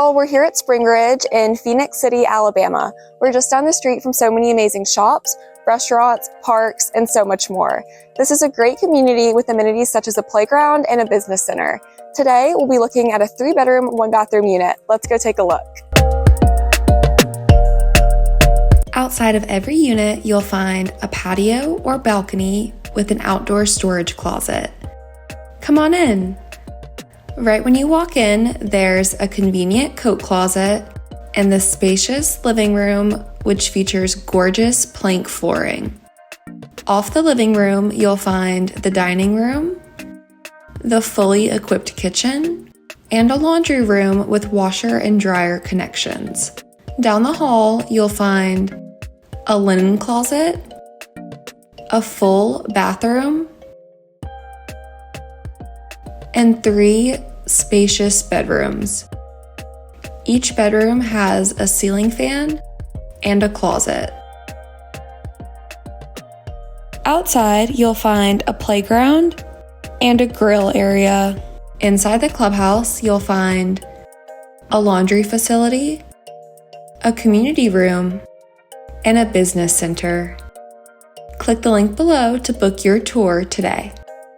y'all, we're here at Springridge in Phenix City, Alabama. We're just down the street from so many amazing shops, restaurants, parks, and so much more. This is a great community with amenities such as a playground and a business center. Today, we'll be looking at a 3-bedroom, 1-bathroom unit. Let's go take a look. Outside of every unit, you'll find a patio or balcony with an outdoor storage closet. Come on in. Right when you walk in, there's a convenient coat closet and the spacious living room, which features gorgeous plank flooring. Off the living room, you'll find the dining room, the fully equipped kitchen, and a laundry room with washer and dryer connections. Down the hall, you'll find a linen closet, a full bathroom, and 3 spacious bedrooms. Each bedroom has a ceiling fan and a closet. Outside, you'll find a playground and a grill area. Inside the clubhouse, you'll find a laundry facility, a community room, and a business center. Click the link below to book your tour today.